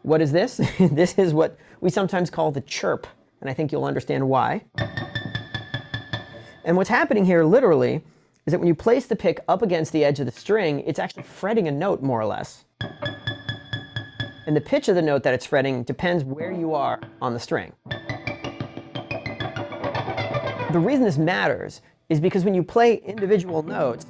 What is this? This is what we sometimes call the chirp, and I think you'll understand why. And what's happening here literally is that when you place the pick up against the edge of the string, it's actually fretting a note more or less. And the pitch of the note that it's fretting depends where you are on the string. The reason this matters is because when you play individual notes,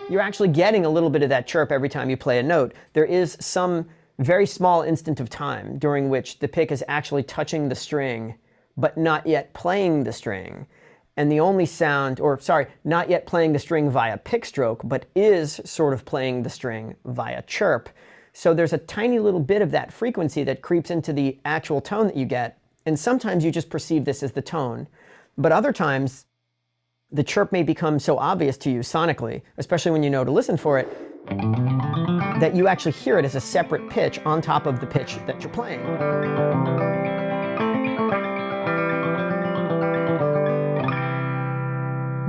you're actually getting a little bit of that chirp every time you play a note. There is some very small instant of time during which the pick is actually touching the string, but not yet playing the string. And the only sound, or sorry, not yet playing the string via pick stroke, but is sort of playing the string via chirp. So there's a tiny little bit of that frequency that creeps into the actual tone that you get. And sometimes you just perceive this as the tone. But other times, the chirp may become so obvious to you sonically, especially when you know to listen for it, that you actually hear it as a separate pitch on top of the pitch that you're playing.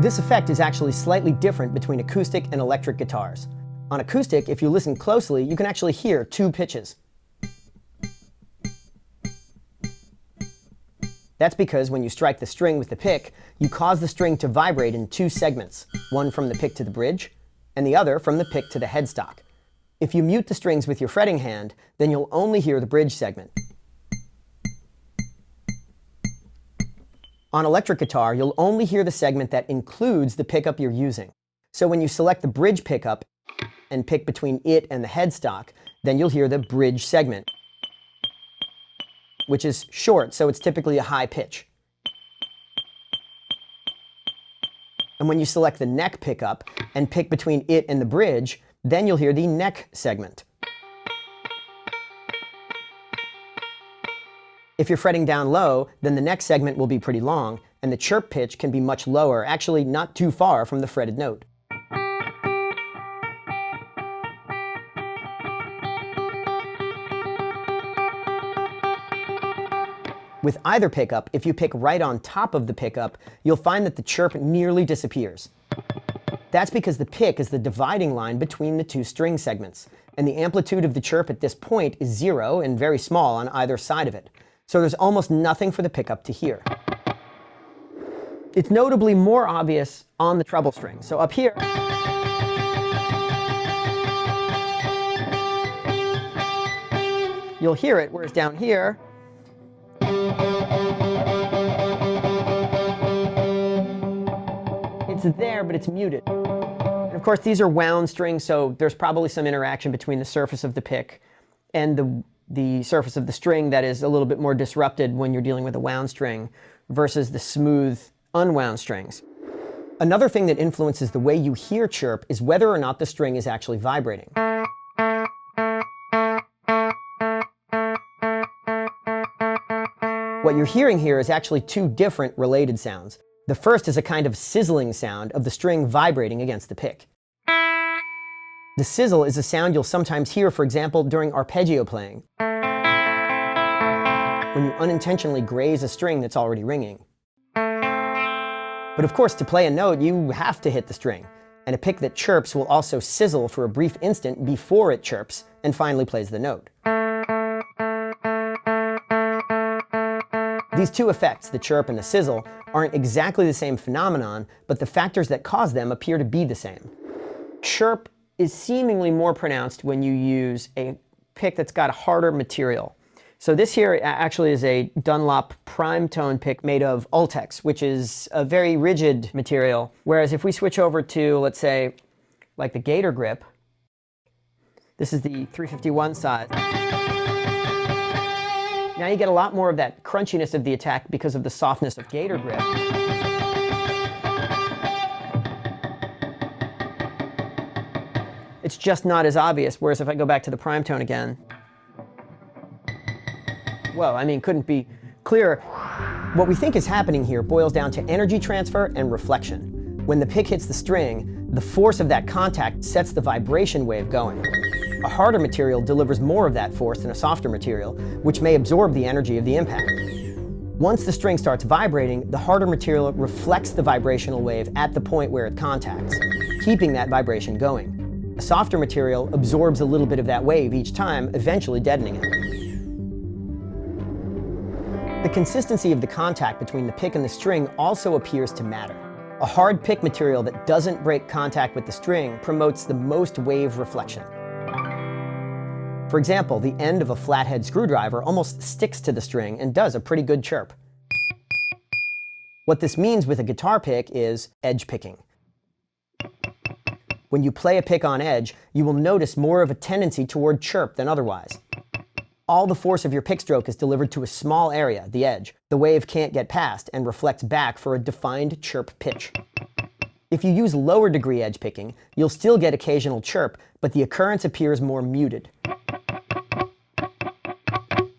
This effect is actually slightly different between acoustic and electric guitars. On acoustic, if you listen closely, you can actually hear two pitches. That's because when you strike the string with the pick, you cause the string to vibrate in two segments, one from the pick to the bridge, and the other from the pick to the headstock. If you mute the strings with your fretting hand, then you'll only hear the bridge segment. On electric guitar, you'll only hear the segment that includes the pickup you're using. So when you select the bridge pickup and pick between it and the headstock, then you'll hear the bridge segment, which is short, so it's typically a high pitch. And when you select the neck pickup and pick between it and the bridge, then you'll hear the neck segment. If you're fretting down low, then the neck segment will be pretty long, and the chirp pitch can be much lower, actually not too far from the fretted note. With either pickup, if you pick right on top of the pickup, you'll find that the chirp nearly disappears. That's because the pick is the dividing line between the two string segments, and the amplitude of the chirp at this point is 0 and very small on either side of it. So there's almost nothing for the pickup to hear. It's notably more obvious on the treble string. So up here, you'll hear it, whereas down here, it's there, but it's muted. And of course, these are wound strings, so there's probably some interaction between the surface of the pick and the surface of the string that is a little bit more disrupted when you're dealing with a wound string versus the smooth, unwound strings. Another thing that influences the way you hear chirp is whether or not the string is actually vibrating. What you're hearing here is actually two different related sounds. The first is a kind of sizzling sound of the string vibrating against the pick. The sizzle is a sound you'll sometimes hear, for example, during arpeggio playing, when you unintentionally graze a string that's already ringing. But of course, to play a note, you have to hit the string, and a pick that chirps will also sizzle for a brief instant before it chirps and finally plays the note. These two effects, the chirp and the sizzle, aren't exactly the same phenomenon, but the factors that cause them appear to be the same. Chirp is seemingly more pronounced when you use a pick that's got a harder material. So this here actually is a Dunlop prime tone pick made of Ultex, which is a very rigid material. Whereas if we switch over to, let's say, like the Gator grip, this is the 351 size. Now you get a lot more of that crunchiness of the attack because of the softness of Gator grip. It's just not as obvious, whereas if I go back to the prime tone again, whoa, I mean, couldn't be clearer. What we think is happening here boils down to energy transfer and reflection. When the pick hits the string, the force of that contact sets the vibration wave going. A harder material delivers more of that force than a softer material, which may absorb the energy of the impact. Once the string starts vibrating, the harder material reflects the vibrational wave at the point where it contacts, keeping that vibration going. A softer material absorbs a little bit of that wave each time, eventually deadening it. The consistency of the contact between the pick and the string also appears to matter. A hard pick material that doesn't break contact with the string promotes the most wave reflection. For example, the end of a flathead screwdriver almost sticks to the string and does a pretty good chirp. What this means with a guitar pick is edge picking. When you play a pick on edge, you will notice more of a tendency toward chirp than otherwise. All the force of your pick stroke is delivered to a small area, the edge. The wave can't get past and reflects back for a defined chirp pitch. If you use lower degree edge picking, you'll still get occasional chirp, but the occurrence appears more muted.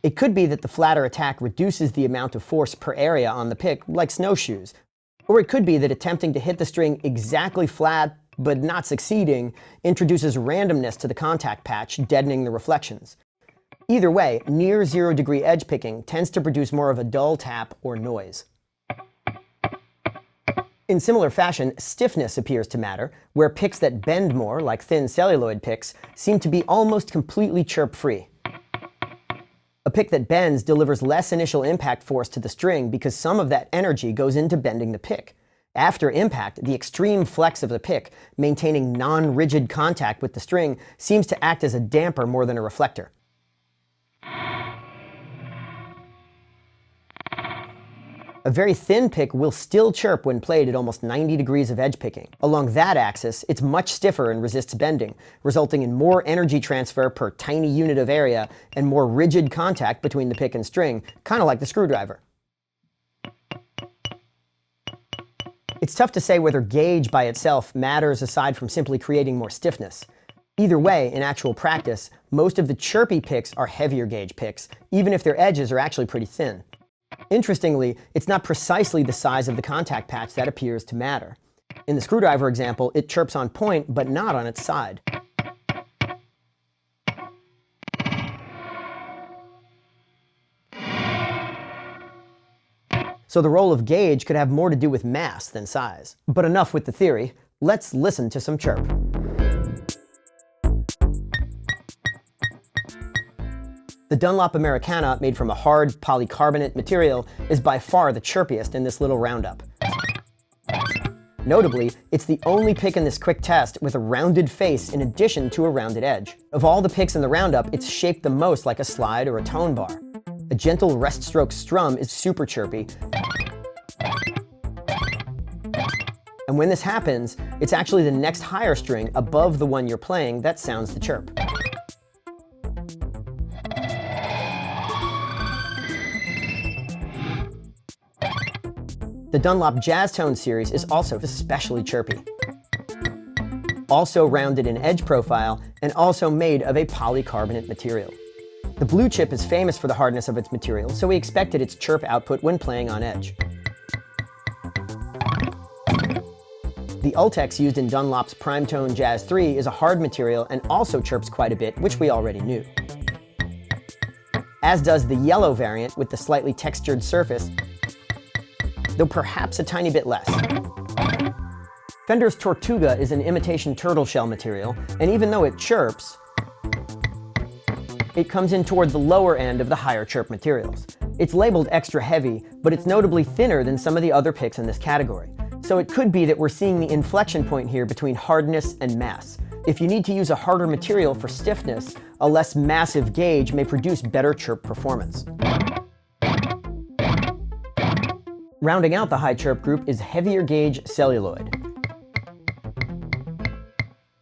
It could be that the flatter attack reduces the amount of force per area on the pick, like snowshoes. Or it could be that attempting to hit the string exactly flat, but not succeeding, introduces randomness to the contact patch, deadening the reflections. Either way, near 0 degree edge picking tends to produce more of a dull tap or noise. In similar fashion, stiffness appears to matter, where picks that bend more, like thin celluloid picks, seem to be almost completely chirp-free. A pick that bends delivers less initial impact force to the string because some of that energy goes into bending the pick. After impact, the extreme flex of the pick, maintaining non-rigid contact with the string, seems to act as a damper more than a reflector. A very thin pick will still chirp when played at almost 90 degrees of edge picking. Along that axis, it's much stiffer and resists bending, resulting in more energy transfer per tiny unit of area and more rigid contact between the pick and string, kind of like the screwdriver. It's tough to say whether gauge by itself matters aside from simply creating more stiffness. Either way, in actual practice, most of the chirpy picks are heavier gauge picks, even if their edges are actually pretty thin. Interestingly, it's not precisely the size of the contact patch that appears to matter. In the screwdriver example, it chirps on point, but not on its side. So the role of gauge could have more to do with mass than size. But enough with the theory. Let's listen to some chirp. The Dunlop Americana, made from a hard polycarbonate material, is by far the chirpiest in this little roundup. Notably, it's the only pick in this quick test with a rounded face in addition to a rounded edge. Of all the picks in the roundup, it's shaped the most like a slide or a tone bar. A gentle rest stroke strum is super chirpy. And when this happens, it's actually the next higher string above the one you're playing that sounds the chirp. The Dunlop Jazz Tone series is also especially chirpy. Also rounded in edge profile and also made of a polycarbonate material. The blue chip is famous for the hardness of its material, so we expected its chirp output when playing on edge. The Ultex used in Dunlop's Primetone Jazz 3 is a hard material and also chirps quite a bit, which we already knew. As does the yellow variant with the slightly textured surface, though perhaps a tiny bit less. Fender's Tortuga is an imitation turtle shell material, and even though it chirps, it comes in toward the lower end of the higher chirp materials. It's labeled extra heavy, but it's notably thinner than some of the other picks in this category. So it could be that we're seeing the inflection point here between hardness and mass. If you need to use a harder material for stiffness, a less massive gauge may produce better chirp performance. Rounding out the high chirp group is heavier gauge celluloid.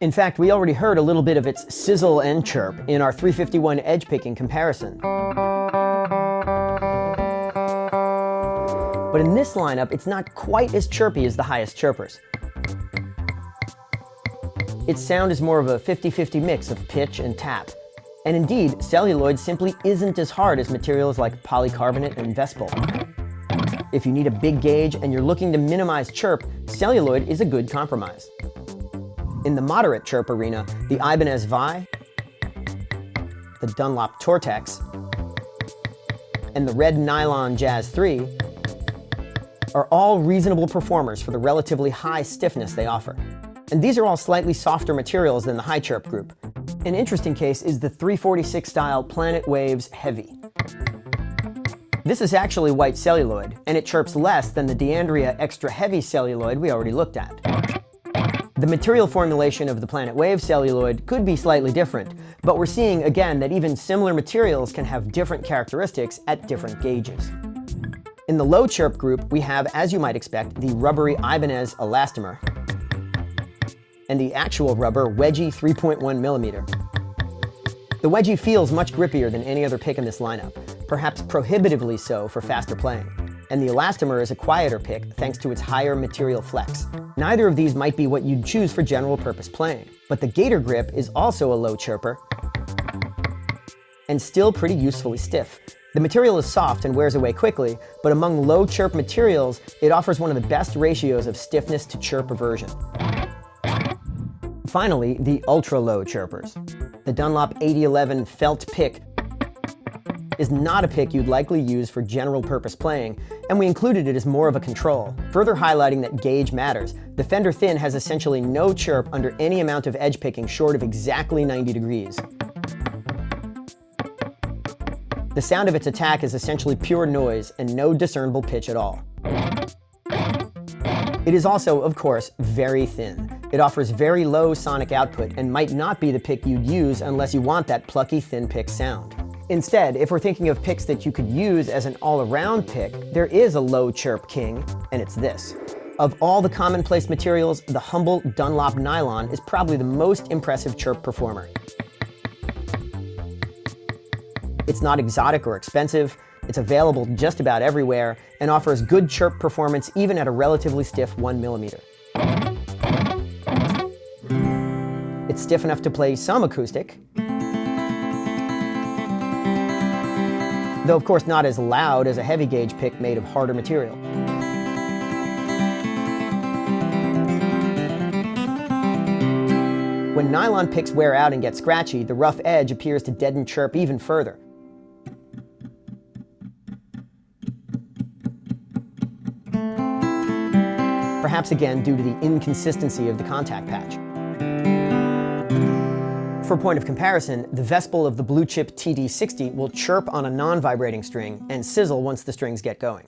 In fact, we already heard a little bit of its sizzle and chirp in our 351 edge picking comparison. But in this lineup, it's not quite as chirpy as the highest chirpers. Its sound is more of a 50-50 mix of pitch and tap. And indeed, celluloid simply isn't as hard as materials like polycarbonate and Vespol. If you need a big gauge and you're looking to minimize chirp, celluloid is a good compromise. In the moderate chirp arena, the Ibanez Vi, the Dunlop Tortex, and the red nylon Jazz 3 are all reasonable performers for the relatively high stiffness they offer. And these are all slightly softer materials than the high chirp group. An interesting case is the 346 style Planet Waves Heavy. This is actually white celluloid, and it chirps less than the D'Andrea Extra Heavy celluloid we already looked at. The material formulation of the Planet Wave celluloid could be slightly different, but we're seeing again that even similar materials can have different characteristics at different gauges. In the low chirp group, we have, as you might expect, the rubbery Ibanez Elastomer and the actual rubber Wedgie 3.1mm. The Wedgie feels much grippier than any other pick in this lineup, perhaps prohibitively so for faster playing. And the Elastomer is a quieter pick thanks to its higher material flex. Neither of these might be what you'd choose for general purpose playing, but the Gator Grip is also a low chirper and still pretty usefully stiff. The material is soft and wears away quickly, but among low chirp materials, it offers one of the best ratios of stiffness to chirp aversion. Finally, the ultra-low chirpers. The Dunlop 8011 felt pick is not a pick you'd likely use for general purpose playing, and we included it as more of a control, further highlighting that gauge matters. The Fender Thin has essentially no chirp under any amount of edge picking short of exactly 90 degrees. The sound of its attack is essentially pure noise and no discernible pitch at all. It is also, of course, very thin. It offers very low sonic output and might not be the pick you'd use unless you want that plucky thin pick sound. Instead, if we're thinking of picks that you could use as an all-around pick, there is a low chirp king, and it's this. Of all the commonplace materials, the humble Dunlop nylon is probably the most impressive chirp performer. It's not exotic or expensive, it's available just about everywhere, and offers good chirp performance even at a relatively stiff 1mm. It's stiff enough to play some acoustic, though of course not as loud as a heavy gauge pick made of harder material. When nylon picks wear out and get scratchy, the rough edge appears to deaden chirp even further. Perhaps again due to the inconsistency of the contact patch. For a point of comparison, the Vespel of the Blue Chip TD60 will chirp on a non-vibrating string and sizzle once the strings get going.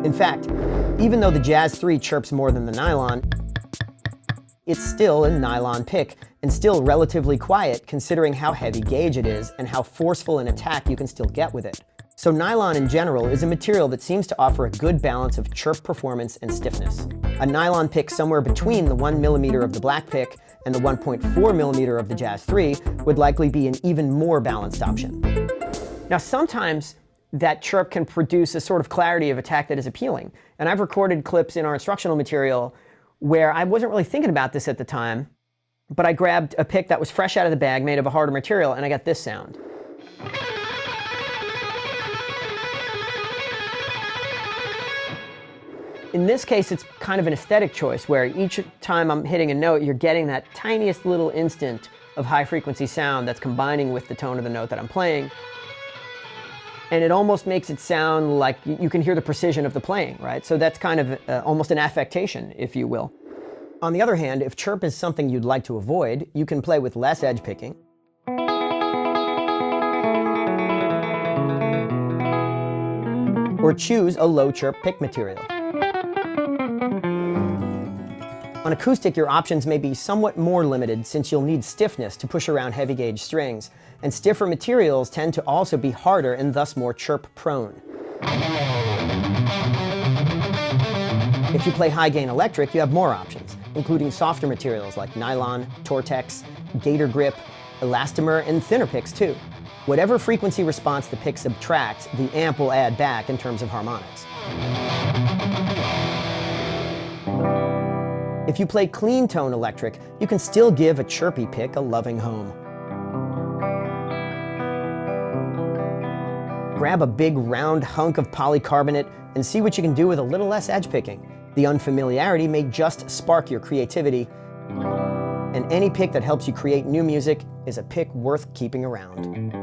In fact, even though the Jazz 3 chirps more than the nylon, it's still a nylon pick, and still relatively quiet considering how heavy gauge it is and how forceful an attack you can still get with it. So nylon in general is a material that seems to offer a good balance of chirp performance and stiffness. A nylon pick somewhere between the 1mm of the black pick and the 1.4mm of the Jazz 3 would likely be an even more balanced option. Now sometimes that chirp can produce a sort of clarity of attack that is appealing, and I've recorded clips in our instructional material where I wasn't really thinking about this at the time, but I grabbed a pick that was fresh out of the bag, made of a harder material, and I got this sound. In this case, it's kind of an aesthetic choice, where each time I'm hitting a note, you're getting that tiniest little instant of high-frequency sound that's combining with the tone of the note that I'm playing. And it almost makes it sound like you can hear the precision of the playing, right? So that's kind of almost an affectation, if you will. On the other hand, if chirp is something you'd like to avoid, you can play with less edge picking. Or choose a low chirp pick material. On acoustic, your options may be somewhat more limited since you'll need stiffness to push around heavy gauge strings, and stiffer materials tend to also be harder and thus more chirp prone. If you play high gain electric, you have more options, including softer materials like nylon, Tortex, Gator Grip, Elastomer, and thinner picks too. Whatever frequency response the pick subtracts, the amp will add back in terms of harmonics. If you play clean tone electric, you can still give a chirpy pick a loving home. Grab a big round hunk of polycarbonate and see what you can do with a little less edge picking. The unfamiliarity may just spark your creativity, and any pick that helps you create new music is a pick worth keeping around.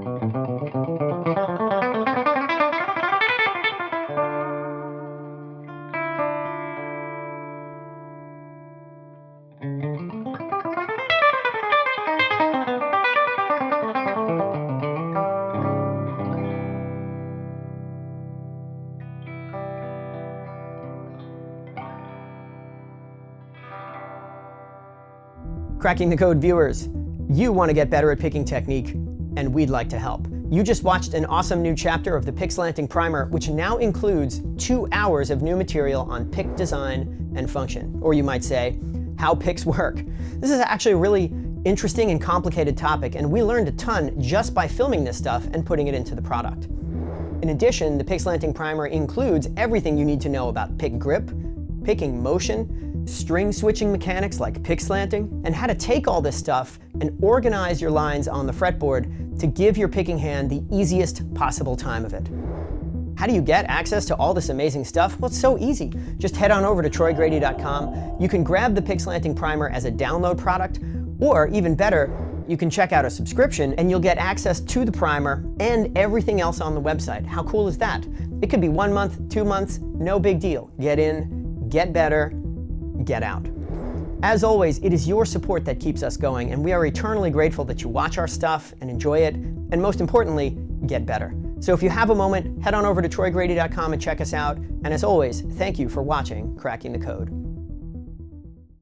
Cracking the Code viewers, you want to get better at picking technique, and we'd like to help. You just watched an awesome new chapter of the Pick Slanting Primer, which now includes 2 hours of new material on pick design and function, or you might say, how picks work. This is actually a really interesting and complicated topic, and we learned a ton just by filming this stuff and putting it into the product. In addition, the Pick Slanting Primer includes everything you need to know about pick grip, picking motion, string switching mechanics like pick slanting, and how to take all this stuff and organize your lines on the fretboard to give your picking hand the easiest possible time of it. How do you get access to all this amazing stuff? Well, it's so easy. Just head on over to troygrady.com. You can grab the Pick Slanting Primer as a download product, or even better, you can check out a subscription and you'll get access to the primer and everything else on the website. How cool is that? It could be 1 month, 2 months, no big deal. Get in, get better, get out. As always, it is your support that keeps us going, and we are eternally grateful that you watch our stuff and enjoy it, and most importantly, get better. So if you have a moment, head on over to troygrady.com and check us out. And as always, thank you for watching Cracking the Code.